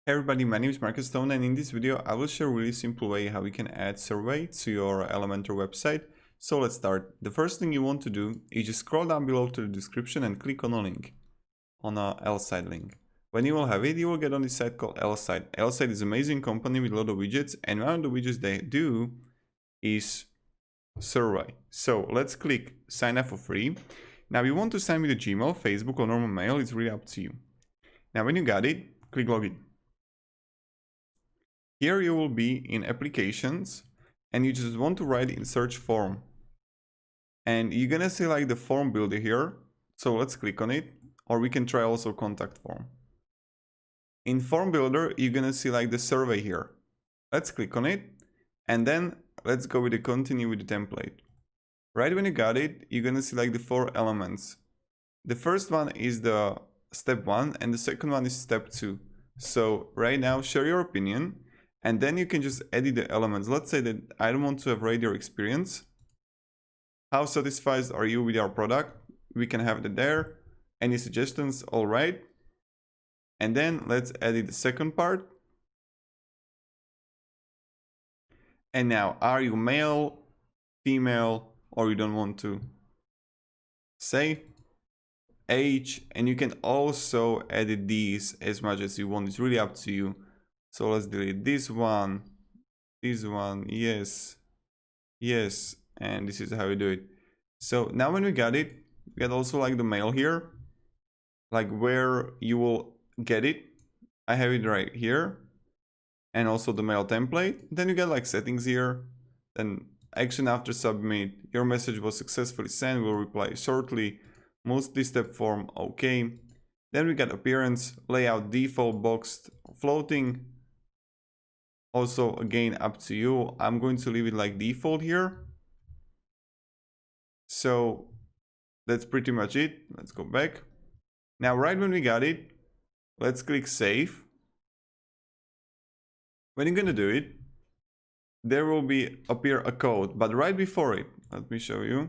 Hey everybody, my name is Marcus Stone, and in this video I will share a really simple way how you can add survey to your Elementor website. So let's start. The first thing you want to do is just scroll down below to the description and click on a link, on a L-site link. When you will have it, you will get on this site called L-site. L-site is an amazing company with a lot of widgets, and one of the widgets they do is survey. So let's click sign up for free. Now you want to sign with a Gmail, Facebook or normal mail, it's really up to you. Now when you got it, click login. Here you will be in applications and you just want to write in search form. And you're gonna select the form builder here. So let's click on it, or we can try also contact form. In form builder, you're gonna select the survey here. Let's click on it and then let's go with the continue with the template. Right when you got it, you're gonna select the 4 elements. The first one is the step 1 and the second one is step 2. So right now, share your opinion. And then you can just edit the elements. Let's say that I don't want to have rate your experience. How satisfied are you with our product? We can have it there. Any suggestions? All right. And then let's edit the second part. And now, are you male, female, or you don't want to say? Age. And you can also edit these as much as you want. It's really up to you. So let's delete this one, yes, yes, and this is how we do it. So now when we got it, we got also like the mail here, like where you will get it. I have it right here, and also the mail template. Then you get like settings here, then action after submit, your message was successfully sent, we'll reply shortly, multi-step form, okay. Then we got appearance, layout, default, boxed, floating. Also, again, up to you. I'm going to leave it like default here. So that's pretty much it. Let's go back. Now, right when we got it, let's click save. When you're gonna do it, there will appear a code, but right before it, let me show you.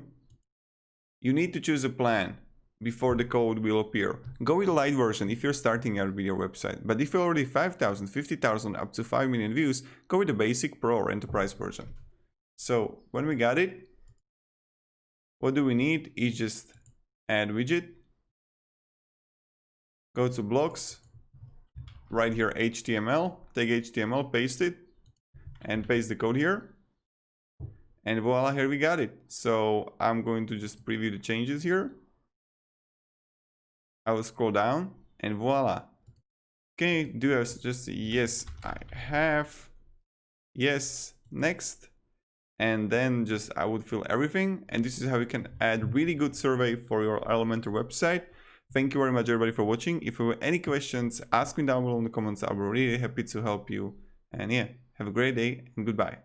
You need to choose a plan before the code will appear. Go with the light version if you're starting out with your website. But if you're already 5,000, 50,000, up to 5 million views, go with the basic, pro, or enterprise version. So when we got it, what do we need is just add widget. Go to blocks, right here HTML, take HTML, paste it, and paste the code here. And voila, here we got it. So I'm going to just preview the changes here. I will scroll down and voila. Okay, do I just yes, I have. Yes, next. And then just I would fill everything. And this is how you can add really good survey for your Elementor website. Thank you very much everybody for watching. If you have any questions, ask me down below in the comments. I'll be really happy to help you. And yeah, have a great day and goodbye.